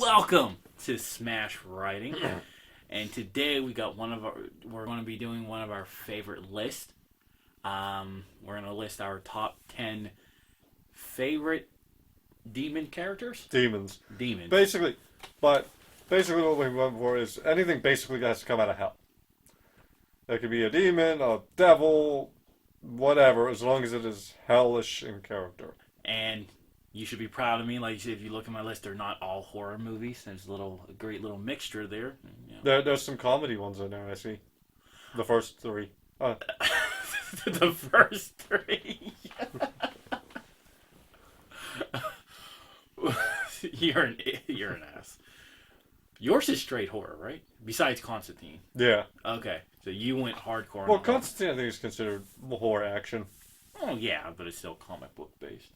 Welcome to Smash Writing. And today we're going to be doing one of our favorite lists. We're going to list our top 10 favorite demon characters. Demons. Demons. Basically what we went for is anything basically that has to come out of hell. It could be a demon, a devil, whatever, as long as it is hellish in character. And you should be proud of me. Like you said, if you look at my list, they're not all horror movies. There's a great little mixture there. There's some comedy ones in there, I see. The first three. The first three. You're an ass. Yours is straight horror, right? Besides Constantine. Yeah. Okay, so you went hardcore. Well, Constantine I think is considered horror action. Oh yeah, but it's still comic book based.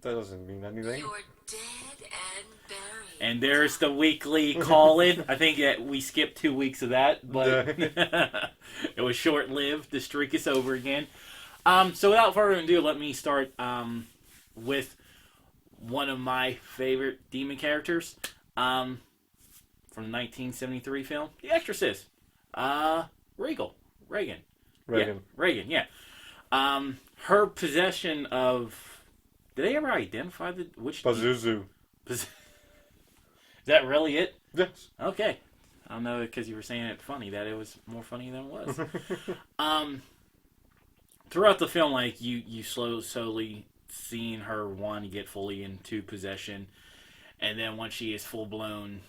That doesn't mean anything. You're dead and buried. And there's the weekly call-in. I think that we skipped 2 weeks of that, but it was short-lived. The streak is over again. So without further ado, let me start with one of my favorite demon characters from the 1973 film, The Exorcist. Regan. Yeah. Her possession of... Did they ever identify which... Pazuzu. Is that really it? Yes. Okay. I don't know, because you were saying it funny, that it was more funny than it was. Throughout the film, like, you slowly seeing her, one, get fully into possession, and then once she is full-blown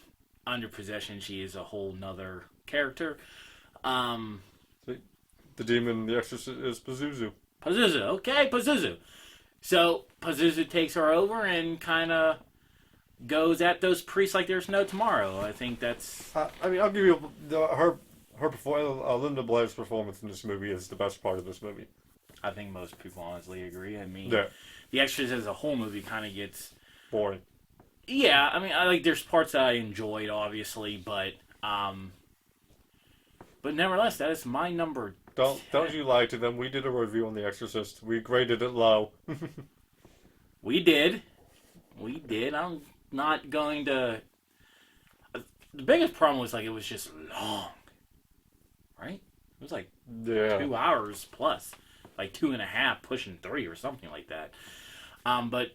under possession, she is a whole nother character. The demon, the exorcist, is Pazuzu. Pazuzu. Okay, Pazuzu. So, Pazuzu takes her over and kind of goes at those priests like there's no tomorrow. I think that's... I'll give you... Her performance, Linda Blair's performance in this movie is the best part of this movie. I think most people honestly agree. I mean, yeah. The Exorcist as a whole movie kind of gets... boring. Yeah, I mean, there's parts that I enjoyed, obviously, but nevertheless, that is my number 10. Don't you lie to them. We did a review on The Exorcist. We graded it low. We did. I'm not going to... The biggest problem was, it was just long. Right? It was 2 hours plus. 2.5, pushing 3 or something like that. But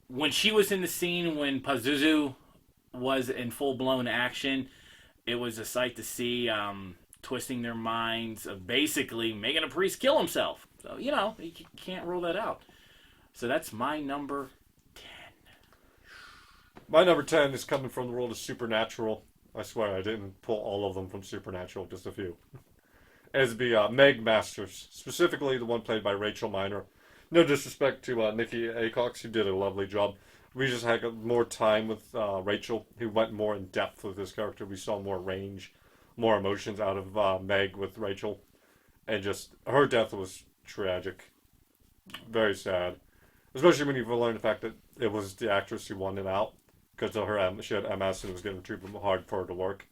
when she was in the scene, when Pazuzu was in full-blown action, it was a sight to see, twisting their minds of basically making a priest kill himself. So, you can't rule that out. So that's my number 10. My number 10 is coming from the world of Supernatural. I swear I didn't pull all of them from Supernatural, just a few. It'd be Meg Masters, specifically the one played by Rachel Miner. No disrespect to Nikki Acox, who did a lovely job. We just had more time with Rachel, who went more in depth with this character. We saw more range, more emotions out of Meg with Rachel. And just, her death was tragic. Very sad. Especially when you learn the fact that it was the actress who won it out. Because of her, she had MS and it was getting too hard for her to work.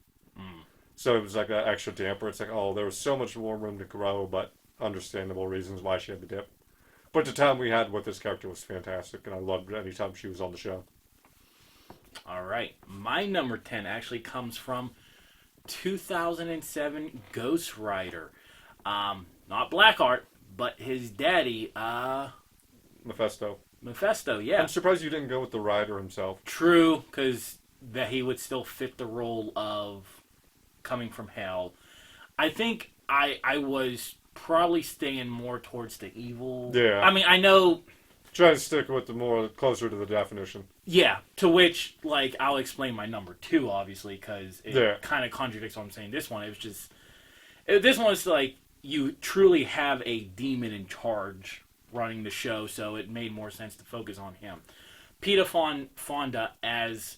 So it was like an extra damper. It's like, there was so much more room to grow, but understandable reasons why she had the dip. But the time we had with this character was fantastic, and I loved any time she was on the show. All right. My number 10 actually comes from 2007 Ghost Rider. Not Blackheart, but his daddy, Mephisto. Mephisto, yeah. I'm surprised you didn't go with the Rider himself. True, because that he would still fit the role of coming from hell. I think I was probably staying more towards the evil. Yeah. I mean, I know... Try to stick with the more closer to the definition. Yeah, to which, I'll explain my number 2, obviously, because it kind of contradicts what I'm saying. This one, it was just... This one is you truly have a demon in charge running the show, so it made more sense to focus on him. Peter Fonda as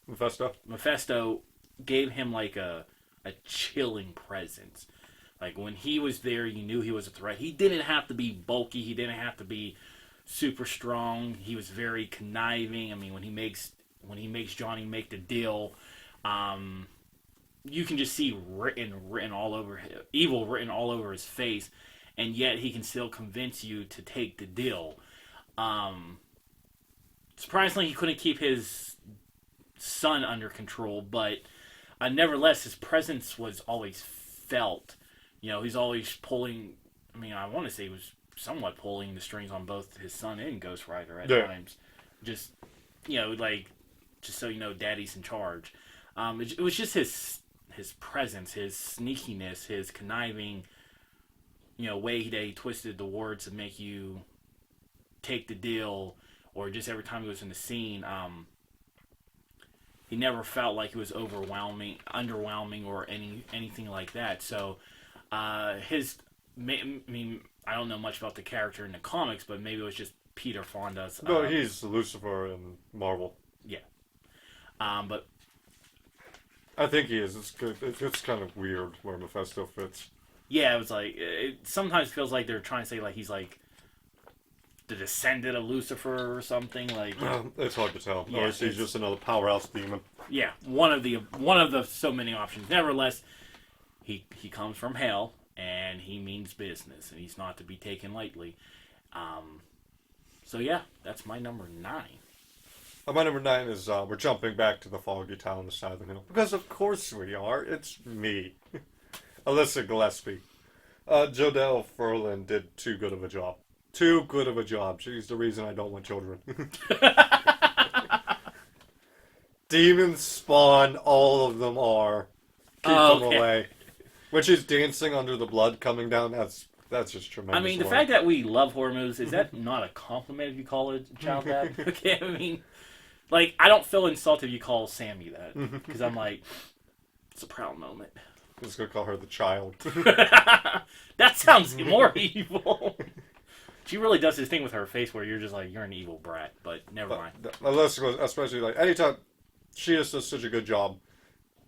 Mephisto gave him a chilling presence. When he was there, you knew he was a threat. He didn't have to be bulky. He didn't have to be super strong. He was very conniving. I mean, when he makes Johnny make the deal, you can just see written all over evil written all over his face, and yet he can still convince you to take the deal. Surprisingly, he couldn't keep his son under control, but nevertheless, his presence was always felt. He's always pulling. I mean, I want to say he was somewhat pulling the strings on both his son and Ghost Rider at times. Just, just so you know, Daddy's in charge. It was just his presence, his sneakiness, his conniving, way that he twisted the words to make you take the deal, or just every time he was in the scene, he never felt like he was underwhelming, or anything like that. So, I mean, I don't know much about the character in the comics, but maybe it was just Peter Fonda's. No, he's Lucifer in Marvel. Yeah. But I think he is. It's good. It's kind of weird where Mephisto fits. yeah, it was like it sometimes feels like they're trying to say like he's like the descendant of Lucifer or something. Like It's hard to tell. Yeah, Or is he just another powerhouse demon? yeah, one of the so many options. Nevertheless, he comes from hell and he means business and he's not to be taken lightly. So yeah, that's my number 9. My number 9 is we're jumping back to the foggy town of Silent Hill. Because of course we are. It's me. Alyssa Gillespie. Jodelle Ferland did too good of a job. Too good of a job. She's the reason I don't want children. Demons spawn, all of them are. Keep them away. When she's dancing under the blood coming down, that's just tremendous. I mean, the work. fact that we love horror movies, is that not a compliment if you call it child dad? Okay, I mean, like, I don't feel insulted if you call Sammy that. Because I'm like, it's a proud moment. I'm just going to call her the child. That sounds more evil. She really does this thing with her face where you're just like, you're an evil brat, but never mind. Alyssa, especially, like, anytime she just does such a good job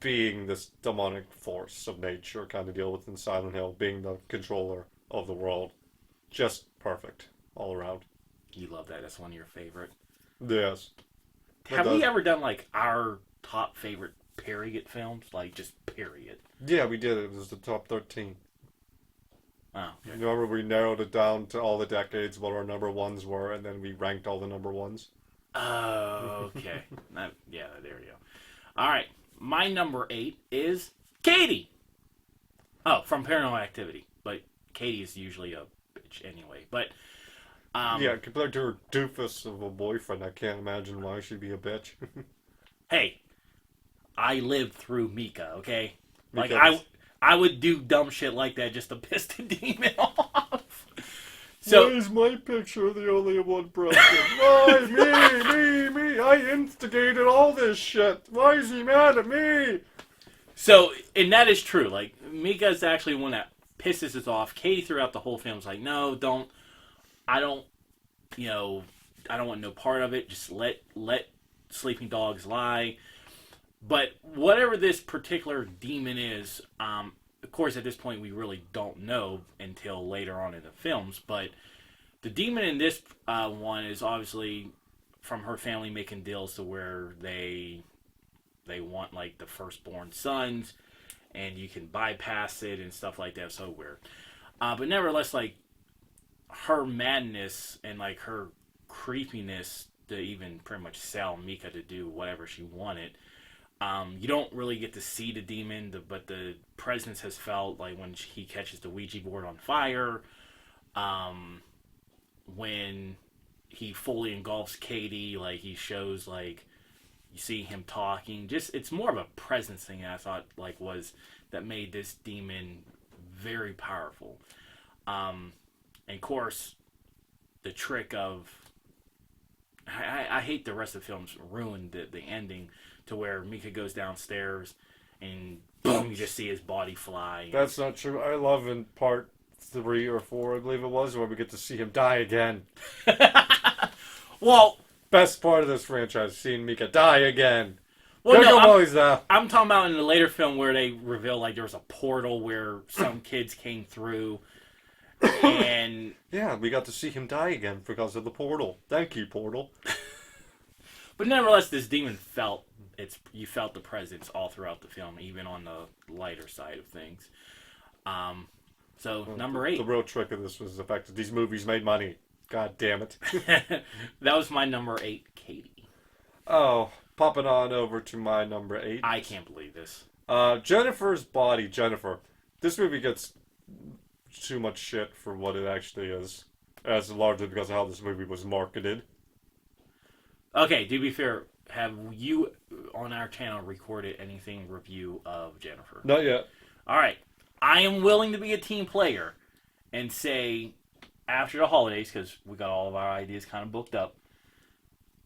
being this demonic force of nature kind of deal with in Silent Hill, being the controller of the world. Just perfect all around. You love that. That's one of your favorite. Yes. Have we ever done, like, our top favorite period films? Like, just period. Yeah, we did. It was the top 13. Oh. You remember we narrowed it down to all the decades, what our number ones were, and then we ranked all the number ones? Oh, okay. Yeah, there you go. All right. My number 8 is Katie. Oh, from Paranormal Activity. But Katie is usually a bitch anyway. But, yeah, compared to her doofus of a boyfriend, I can't imagine why she'd be a bitch. hey, I lived through Mika, okay? Like, Because- I would do dumb shit like that just to piss the demon off. So, why is my picture the only one broken? Why? Me! I instigated all this shit. Why is he mad at me? So, and that is true. Like, Mika's actually one that pisses us off. Katie throughout the whole film is like, no, I don't want no part of it. Just let sleeping dogs lie. But whatever this particular demon is, of course, at this point, we really don't know until later on in the films. But the demon in this one is obviously from her family making deals to where they want, like, the firstborn sons, and you can bypass it and stuff like that. So weird. But nevertheless, like, her madness and, like, her creepiness to even pretty much sell Mika to do whatever she wanted. You don't really get to see the demon, but the presence has felt, like, when he catches the Ouija board on fire, when he fully engulfs Katie, like, he shows, like, you see him talking. Just, it's more of a presence thing I thought, like, that made this demon very powerful. And of course, the trick of, I hate the rest of the films ruined the ending, to where Mika goes downstairs and boom, you just see his body fly. That's not true. I love in part 3 or 4, I believe it was, where we get to see him die again. Well, Best part of this franchise, seeing Mika die again. well, no, no, I'm talking about in the later film where they reveal, like, there was a portal where some kids came through, and yeah, we got to see him die again because of the portal. Thank you, portal. but nevertheless, this demon you felt the presence all throughout the film, even on the lighter side of things. So number 8. The real trick of this was the fact that these movies made money. God damn it. That was my number 8, Katie. Oh, Popping on over to my number 8. I can't believe this. Jennifer's Body. Jennifer. This movie gets too much shit for what it actually is, as largely because of how this movie was marketed. Okay, to be fair, have you on our channel recorded anything review of Jennifer? Not yet. All right. I am willing to be a team player and say after the holidays, because we got all of our ideas kind of booked up,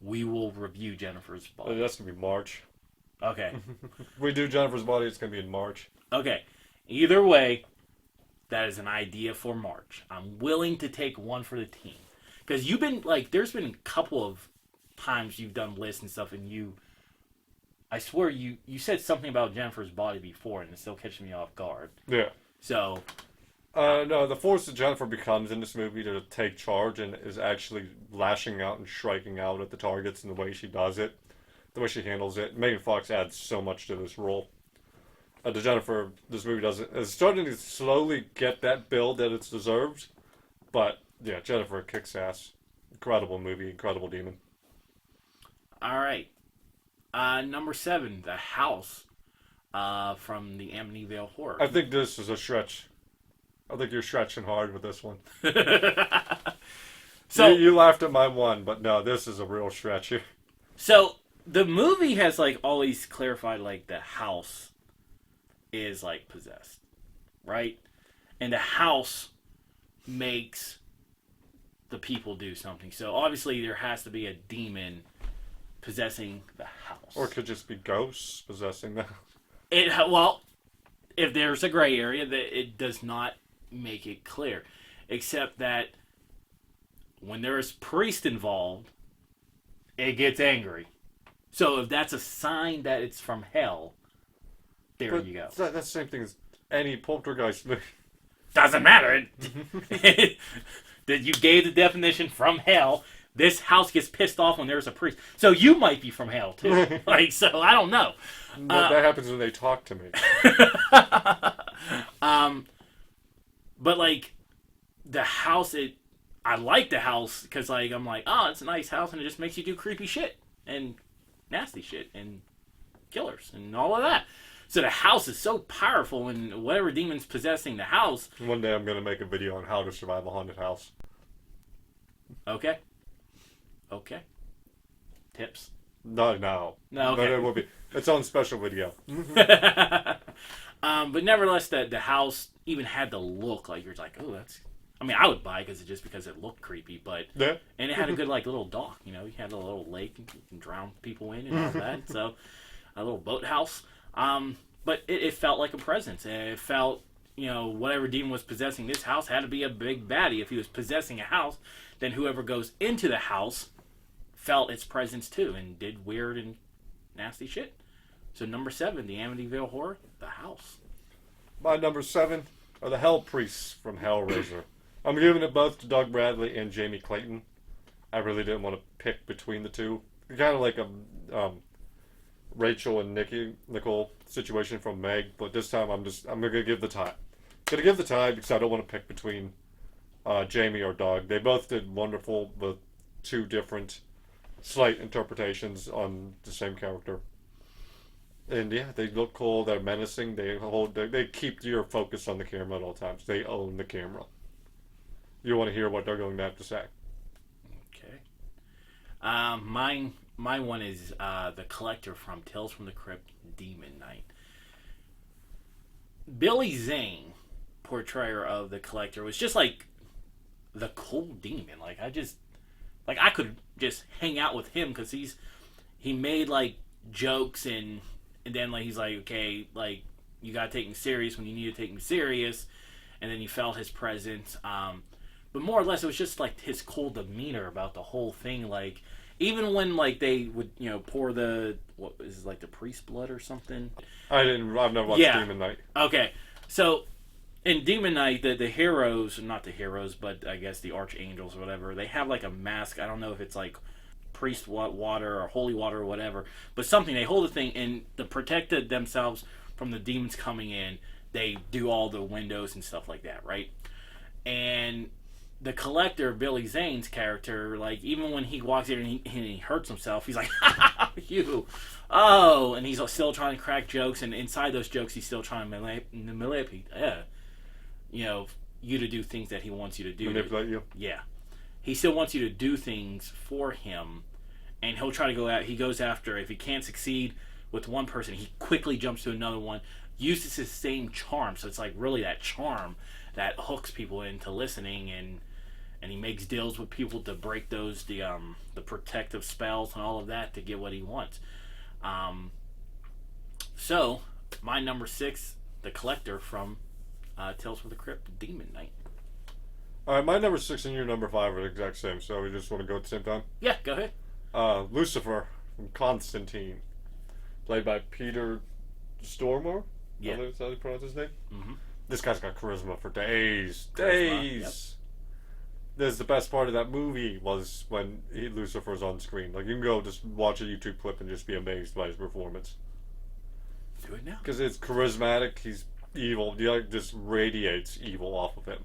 we will review Jennifer's Body. That's gonna be March. Okay. If we do Jennifer's Body, it's gonna be in March. Okay. Either way, that is an idea for March. I'm willing to take one for the team. Because you've been, like, there's been a couple of times you've done lists and stuff, and I swear you said something about Jennifer's Body before, and it still catches me off guard. Yeah. So, No, the force that Jennifer becomes in this movie to take charge and is actually lashing out and striking out at the targets and the way she does it, the way she handles it. Megan Fox adds so much to this role. To Jennifer, this movie is starting to slowly get that build that it's deserved. But, yeah, Jennifer kicks ass. Incredible movie, incredible demon. all right. Number 7, The House from the Amityville Horror. I think this is a stretch. I think you're stretching hard with this one. So you laughed at my one, but no, this is a real stretch here. So the movie has like always clarified like the house is like possessed, right? And the house makes the people do something. So obviously there has to be a demon possessing the house. Or it could just be ghosts possessing them. Well, if there's a gray area, that it does not make it clear, except that when there is priest involved, it gets angry. So if that's a sign that it's from hell, there But you go. That's the same thing as any poltergeist movie. Doesn't matter. That you gave the definition from hell. This house gets pissed off when there's a priest. So you might be from hell too. Like, so I don't know. That happens when they talk to me. But like the house, I like the house because like I'm like, oh, it's a nice house and it just makes you do creepy shit and nasty shit and killers and all of that. So the house is so powerful, and whatever demon's possessing the house. One day I'm going to make a video on how to survive a haunted house. Okay. Tips. Not now. No, okay. But it will be. It's on special video. But nevertheless, the house even had the look like you're like, oh, that's. I mean, I would buy it just because it looked creepy, but Yeah. and it had a good like little dock. You know, you had a little lake you can drown people in and all that. So a little boathouse. But it felt like a presence. It felt, you know, whatever demon was possessing this house had to be a big baddie. If he was possessing a house, then whoever goes into the house felt its presence too and did weird and nasty shit. So number 7, the Amityville Horror, The House. My number 7 are the Hell Priests from Hellraiser. I'm giving it both to Doug Bradley and Jamie Clayton. I really didn't want to pick between the two. Kind of like a Rachel and Nicole situation from Meg, but this time I'm gonna give the tie. Gonna give the tie because I don't want to pick between Jamie or Doug. They both did wonderful, but two different, slight interpretations on the same character. And yeah, they look cool. They're menacing. They keep your focus on the camera at all times. They own the camera. You want to hear what they're going to have to say. Okay. My one is the Collector from Tales from the Crypt, Demon Knight. Billy Zane, portrayer of the Collector, was just like the cool demon. Like I could just hang out with him because he made like jokes and then like he's like, okay, like you gotta take me serious when you need to take me serious, and then you felt his presence. But more or less, it was just like his cool demeanor about the whole thing. Like even when like they would pour the what is it, like the priest blood or something. I've never watched Demon Knight. Okay, so in Demon Knight, the heroes, not the heroes, but I guess the archangels or whatever, they have like a mask. I don't know if it's like priest water or holy water or whatever, but something. They hold the thing, and to protect themselves from the demons coming in, they do all the windows and stuff like that, right? And the Collector, Billy Zane's character, like, even when he walks in and he hurts himself, he's like, ha, you. Oh, and he's still trying to crack jokes, and inside those jokes, he's still trying to manipulate, you to do things that he wants you to do. Manipulate you? Yeah. He still wants you to do things for him, and he'll try to go out. He goes after, if he can't succeed with one person, he quickly jumps to another one, uses his same charm. So it's like really that charm that hooks people into listening, and he makes deals with people to break those the protective spells and all of that to get what he wants. So my number 6, the Collector from Tales from the Crypt, Demon Knight. All right, my number 6 and your number 5 are the exact same, so we just want to go at the same time. Yeah, go ahead. Lucifer from Constantine, played by Peter Stormare. Yeah. Is that how you pronounce his name? Mm-hmm. This guy's got charisma for days. Charisma, yep. This is the best part of that movie was when Lucifer's on screen. Like, you can go just watch a YouTube clip and just be amazed by his performance. Do it now. Because it's charismatic, he's evil. He like just radiates evil off of him.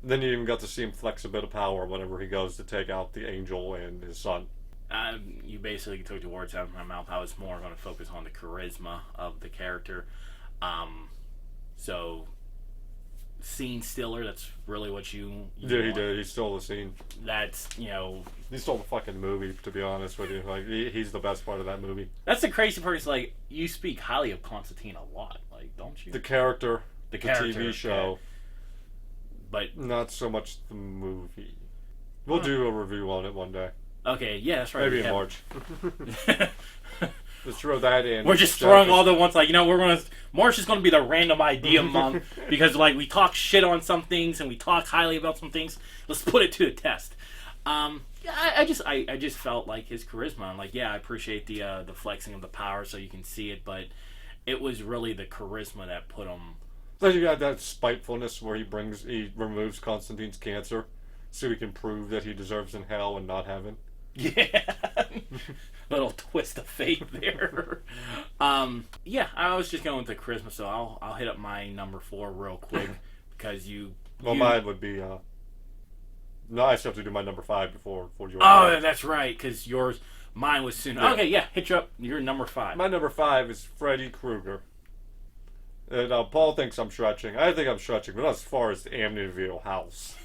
And then you even got to see him flex a bit of power whenever he goes to take out the angel and his son. You basically took the words out of my mouth. I was more going to focus on the charisma of the character. So, scene stealer, that's really what you Yeah, he want. did. He stole the scene. That's, He stole the fucking movie, to be honest with you. Like, he's the best part of that movie. that's the crazy part. Is like, you speak highly of Constantine a lot. Like, don't you? The character, The the character, TV show, yeah. But, not so much the movie. We'll do a review on it one day. okay, yeah, that's right. Maybe we in have- March. Let's throw that in. We're just throwing all the ones, like, March is going to be the random idea month, because, like, we talk shit on some things, and we talk highly about some things. Let's put it to the test. I just felt like his charisma. I'm like, yeah, I appreciate the flexing of the power so you can see it, but it was really the charisma that put him. Then you got that spitefulness where he removes Constantine's cancer so he can prove that he deserves in hell and not heaven. Yeah. Little twist of fate there. Yeah, I was just going with the charisma, so I'll hit up my number 4 real quick because Mine would be. No, I still have to do my number 5 before yours. Oh, that's right, because mine was soon. Yeah. Okay, yeah, hit you up. You're number 5. My number 5 is Freddy Krueger. And Paul thinks I'm stretching. I think I'm stretching, but not as far as the Amityville house.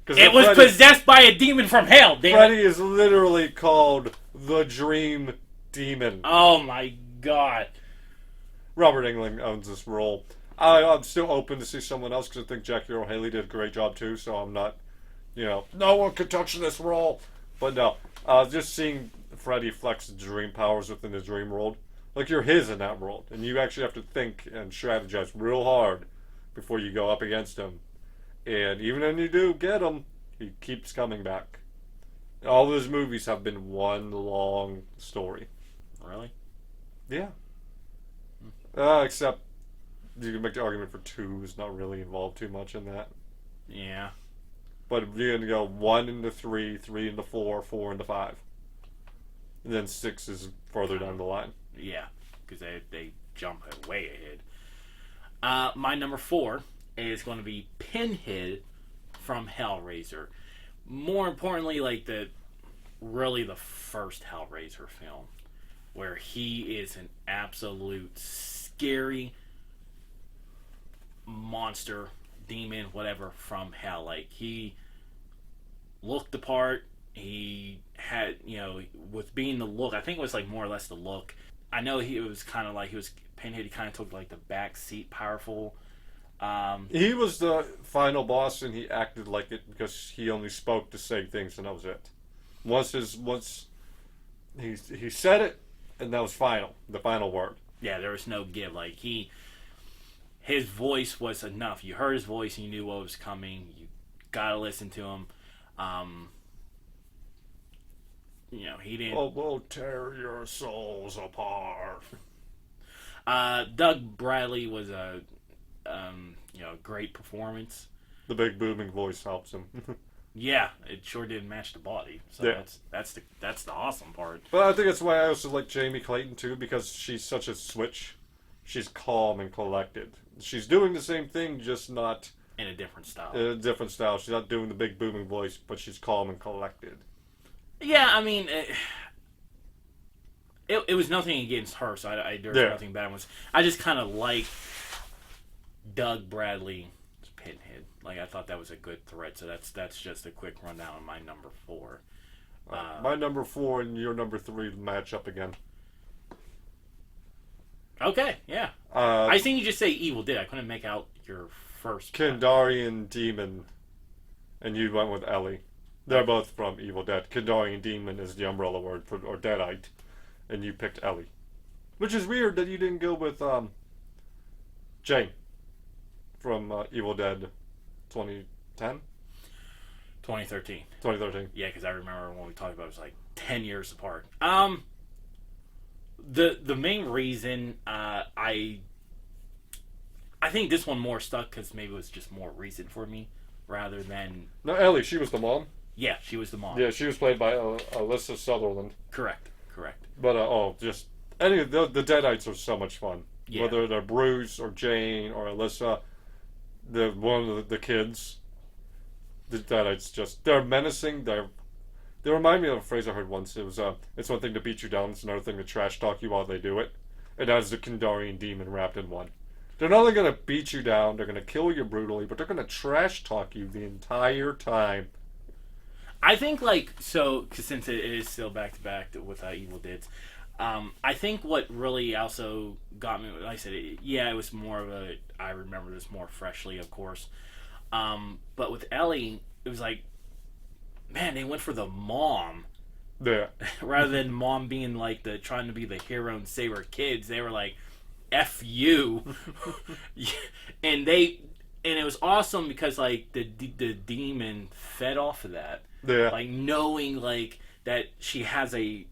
It was possessed by a demon from hell, damn it. Freddy is literally called the Dream Demon. Oh my god. Robert Englund owns this role. I'm still open to see someone else because I think Jackie Earle Haley did a great job too, so I'm not, no one could touch this role. But no, just seeing Freddy flex dream powers within the dream world. Like, you're his in that world, and you actually have to think and strategize real hard before you go up against him. And even when you do get him, he keeps coming back. All those movies have been one long story. Really? Yeah. Except you can make the argument for 2 is not really involved too much in that. Yeah. But you're going to go 1 into 3, 3 into 4, 4 into 5. And then 6 is further down the line. Yeah, because they jump way ahead. My number 4 is going to be Pinhead from Hellraiser. More importantly, like the first Hellraiser film, where he is an absolute scary monster, demon, whatever, from hell. Like, he looked the part. He had, with being the look, I think it was like more or less the look. I know it was kind of like Pinhead. He kind of took like the back seat, powerful. He was the final boss, and he acted like it because he only spoke to say things, and that was it. Once he said it, and that was final, the final word. Yeah, there was no give. Like, his voice was enough. You heard his voice, and you knew what was coming. You gotta listen to him. He didn't. Oh, we'll tear your souls apart. Doug Bradley was a great performance. The big booming voice helps him. Yeah, it sure didn't match the body. So Yeah. that's the awesome part. But I think that's why I also like Jamie Clayton too, because she's such a switch. She's calm and collected. She's doing the same thing, just not in a different style. In a different style. She's not doing the big booming voice, but she's calm and collected. Yeah, I mean, it was nothing against her, so there's nothing bad. I just kind of like Doug Bradley's Pinhead. Like, I thought that was a good threat, so that's just a quick rundown of my number 4. My number 4 and your number 3 match up again. Okay, yeah. I seen you just say Evil Dead. I couldn't make out your first. Kandarian Demon, and you went with Ellie. They're both from Evil Dead. Kandarian Demon is the umbrella word for, or Deadite, and you picked Ellie. Which is weird that you didn't go with Jane from Evil Dead 2010? 2013. 2013. Yeah, because I remember when we talked about it was like 10 years apart. The main reason I think this one more stuck because maybe it was just more recent for me rather than... No, Ellie, she was the mom. Yeah, she was the mom. Yeah, she was played by Alyssa Sutherland. Correct. But, just... Any of the Deadites are so much fun. Yeah. Whether they're Bruce or Jane or Alyssa, one of the kids, the Deadites just... They're menacing, They remind me of a phrase I heard once. It was, it's one thing to beat you down, it's another thing to trash talk you while they do it. And that is the Kandarian Demon wrapped in one. They're not only going to beat you down, they're going to kill you brutally, but they're going to trash talk you the entire time. I think, like, so, cause since it is still back-to-back with Evil Dead, I think what really also got me, like I said, it was more of a, I remember this more freshly, of course. But with Ellie, it was like, man, they went for the mom. Yeah. Rather than mom being like trying to be the hero and save her kids, they were like, F you. and it was awesome because like the demon fed off of that. Yeah. Like knowing like that she has it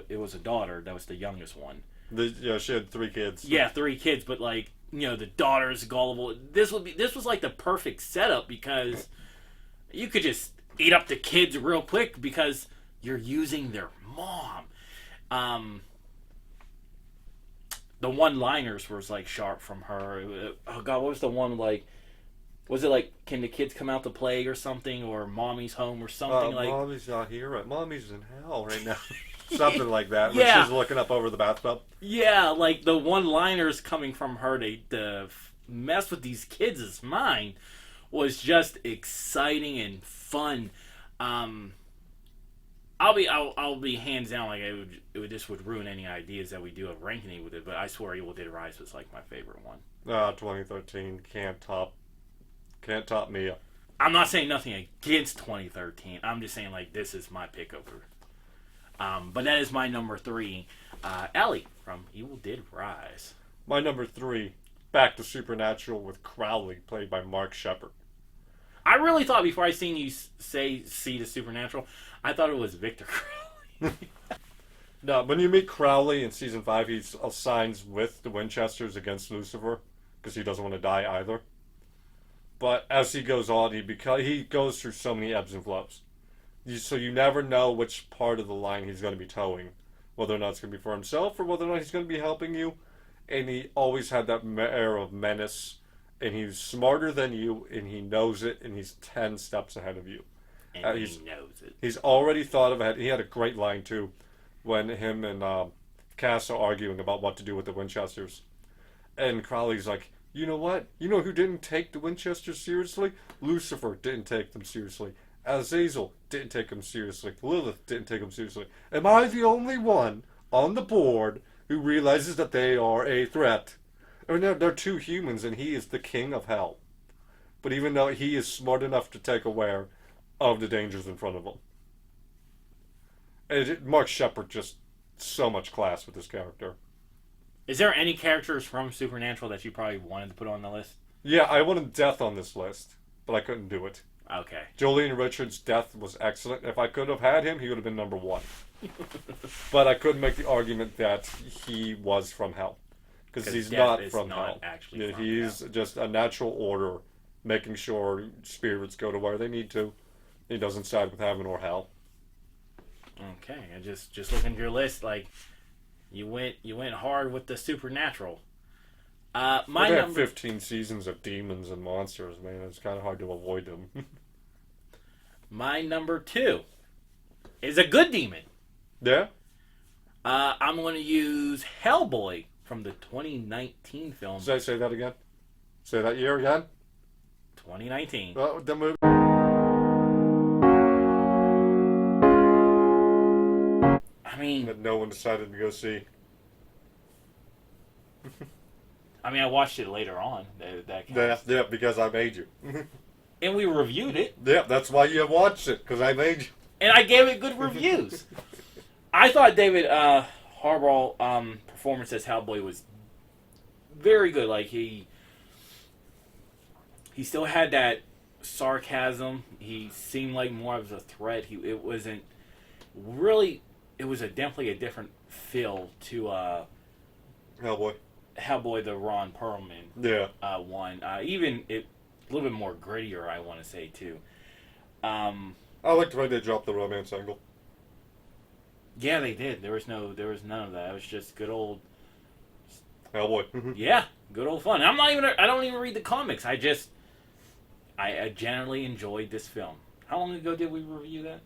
was a daughter, that was the youngest one. She had 3 kids. Yeah, 3 kids, but like, the daughter's gullible. This was like the perfect setup because you could just eat up the kids real quick because you're using their mom. The one-liners was like sharp from her. Oh God, what was the one like? Was it like, can the kids come out to play or something, or mommy's home or something like? Mommy's not here. Right? Mommy's in hell right now. Something like that. Yeah. When she's looking up over the bathtub. Yeah, like the one-liners coming from her to mess with these kids' mind was just exciting and fun. I'll be hands down, like this would ruin any ideas that we do of ranking it with it, but I swear Evil Dead Rise was like my favorite one. 2013 can't top Mia. I'm not saying nothing against 2013. I'm just saying like this is my pick over. But that is my number 3, Ellie from Evil Dead Rise. My number 3, back to Supernatural with Crowley, played by Mark Sheppard. I really thought before I seen you see the Supernatural, I thought it was Victor Crowley. No, when you meet Crowley in season 5, he signs with the Winchesters against Lucifer because he doesn't want to die either. But as he goes on, he goes through so many ebbs and flows. So you never know which part of the line he's going to be towing, whether or not it's going to be for himself or whether or not he's going to be helping you. And he always had that air of menace. And he's smarter than you, and he knows it, and he's 10 steps ahead of you. And he knows it. He's already thought of it. He had a great line, too, when him and Cass are arguing about what to do with the Winchesters. And Crowley's like, you know what? You know who didn't take the Winchesters seriously? Lucifer didn't take them seriously. Azazel didn't take them seriously. Lilith didn't take them seriously. Am I the only one on the board who realizes that they are a threat? I mean, they're 2 humans, and he is the king of hell. But even though he is smart enough to take aware of the dangers in front of him. And Mark Sheppard, just so much class with this character. Is there any characters from Supernatural that you probably wanted to put on the list? Yeah, I wanted Death on this list, but I couldn't do it. Okay. Julian Richards' death was excellent. If I could have had him, he would have been number 1. But I couldn't make the argument that he was from hell. Because he's not from hell. Actually from he's hell. Just a natural order, making sure spirits go to where they need to. He doesn't side with heaven or hell. Okay, and just looking at your list, like you went hard with the Supernatural. My They have number 15 seasons of demons and monsters, man. It's kind of hard to avoid them. my number 2 is a good demon. Yeah? I'm going to use Hellboy from the 2019 film. Say that again. Say that year again. 2019. The movie. I mean, That no one decided to go see. I watched it later on. That counts. Yeah, because I made you. And we reviewed it, Yeah, that's why you watched it, because I made you. and I gave it good reviews. I thought David Harbour performance as Hellboy was very good. Like he still had that sarcasm. He seemed like more of a threat. It wasn't really. It was definitely a different feel to Hellboy. Hellboy, the Ron Perlman Yeah. one. Even a little bit more grittier, I want to say too. I liked the way they dropped the romance angle. Yeah, they did. There was none of that. It was just good old, Hellboy. yeah, good old fun. I don't even read the comics. I generally enjoyed this film. How long ago did we review that?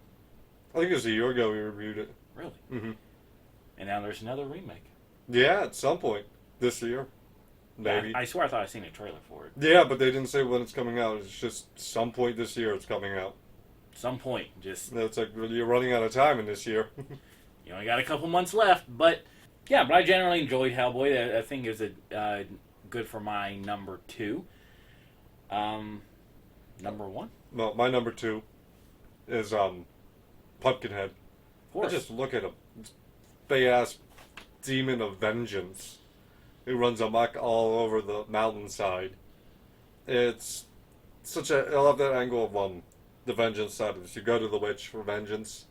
I think it was a year ago we reviewed it. Really? Mm-hmm. And now there's another remake. Yeah, at some point this year. Maybe. I swear I thought I seen a trailer for it. Yeah, but they didn't say when it's coming out. It's just some point this year it's coming out. Some point, just It's like you're running out of time in this year. you only got a couple months left. But yeah, but I generally enjoyed Hellboy. I think it was good for my number 2. Number 1. No, my number 2 is Pumpkinhead. Of course. I just look at a big ass demon of vengeance who runs amok all over the mountainside. It's such a. I love that angle of the vengeance side of this. You go to the witch for vengeance,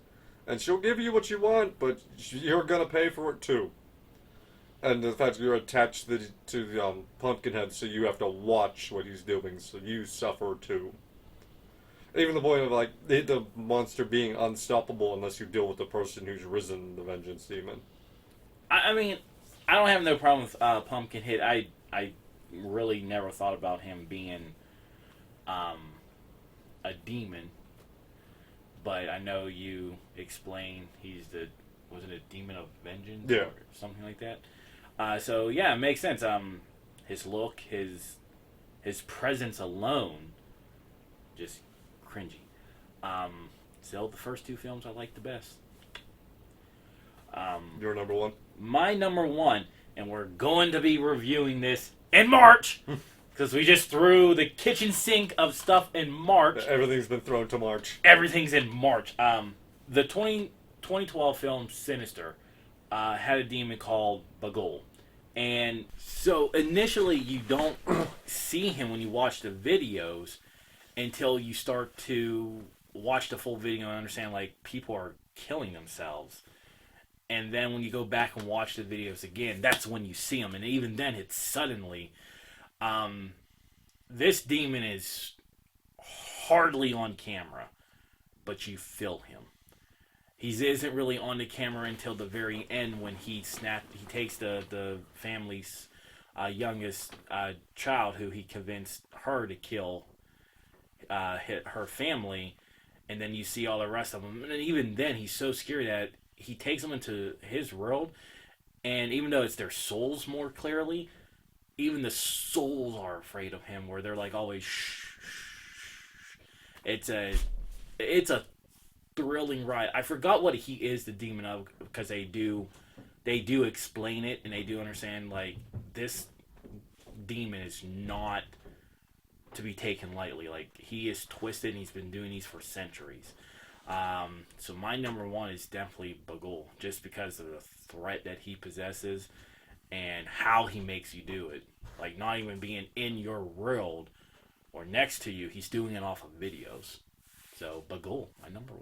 and she'll give you what you want, but you're gonna pay for it too. And the fact that you're attached to the Pumpkinhead, so you have to watch what he's doing, so you suffer too. Even the point of like the monster being unstoppable unless you deal with the person who's risen the vengeance demon. I mean, I don't have no problem with Pumpkinhead. I really never thought about him being a demon, but I know you explain he's wasn't a demon of vengeance, Yeah, or something like that. So yeah, it makes sense. His look, his presence alone, just cringy. Still, the first 2 films I like the best. Your number 1. My number 1, and we're going to be reviewing this in March, because we just threw the kitchen sink of stuff in March. Everything's been thrown to March. Everything's in March. The 2012 film Sinister had a demon called Bagul. And so initially you don't see him when you watch the videos until you start to watch the full video and understand like people are killing themselves. And then when you go back and watch the videos again, that's when you see him. And even then it's suddenly. This demon is hardly on camera, but you feel him. He isn't really on the camera until the very end when he takes the family's youngest child, who he convinced her to kill her family, and then you see all the rest of them. And even then, he's so scary that he takes them into his world, and even though it's their souls more clearly, even the souls are afraid of him, where they're like always shh, shh, shh. It's a thrilling ride. I forgot what he is the demon of, because they do explain it, and they do understand like this demon is not to be taken lightly. Like, he is twisted, and he's been doing these for centuries. So my number 1 is definitely Bagul, just because of the threat that he possesses and how he makes you do it. Like, not even being in your world or next to you, he's doing it off of videos. So Bagul, my number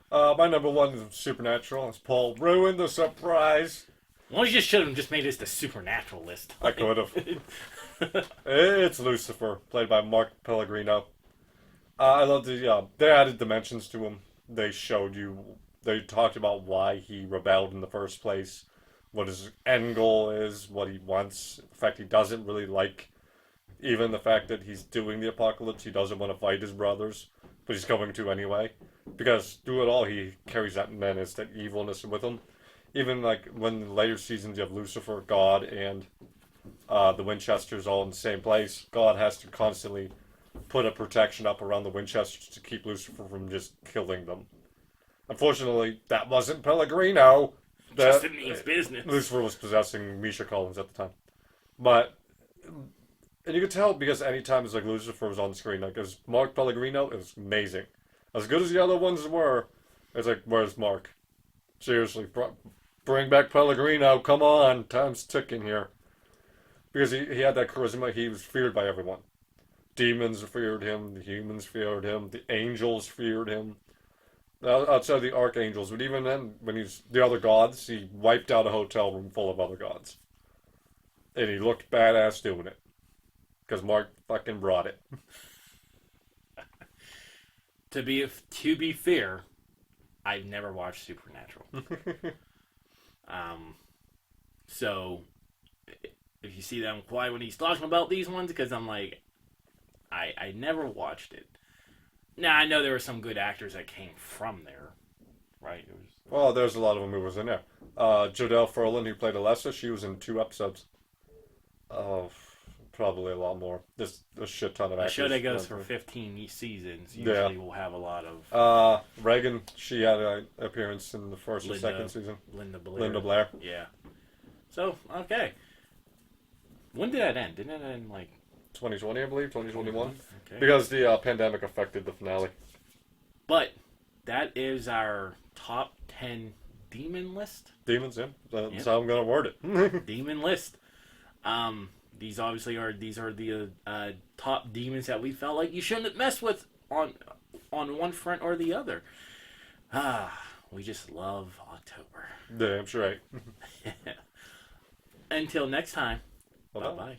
1. My number 1 is Supernatural. As Paul ruined the surprise. Well, you should have just made this the supernatural list. I could have. It's Lucifer, played by Mark Pellegrino. I love they added dimensions to him. They talked about why he rebelled in the first place, what his end goal is, what he wants. The fact he doesn't really like, even the fact that he's doing the apocalypse, he doesn't want to fight his brothers, but he's going to anyway. Because through it all, he carries that menace, that evilness with him. Even like when in later seasons you have Lucifer, God, and the Winchesters all in the same place, God has to constantly put a protection up around the Winchesters to keep Lucifer from just killing them. Unfortunately, that wasn't Pellegrino. Just in means business. Lucifer was possessing Misha Collins at the time. But, and you could tell because anytime it's like Lucifer was on the screen, like, as Mark Pellegrino, it was amazing. As good as the other ones were, it's like, where's Mark? Seriously, bring back Pellegrino, come on, time's ticking here. Because he had that charisma, he was feared by everyone. Demons feared him, the humans feared him, the angels feared him. Outside the archangels, but even then, when he's the other gods, he wiped out a hotel room full of other gods. And he looked badass doing it. Because Mark fucking brought it. To be fair, I've never watched Supernatural. So if you see that I'm quiet when he's talking about these ones, because I'm like, I never watched it. Now I know there were some good actors that came from there, right? Well, there's a lot of them who was in there. Jodelle Ferland, who played Alessa, she was in 2 episodes. Oh, probably a lot more. There's a shit ton of A actors. show that goes for 15 seasons usually will have a lot of Reagan, she had an appearance in the first and Linda- second season. Linda Blair. Linda Blair. Yeah. So, okay. When did that end? Didn't it end like 2020, I believe, 2021. Okay. Because the pandemic affected the finale. But that is our top 10 demon list. Demons, yeah. That's Yep. how I'm going to word it. Demon list. These obviously are the top demons that we felt like you shouldn't mess with on one front or the other. We just love October. Damn straight. Until next time. Bye-bye. Bye-bye.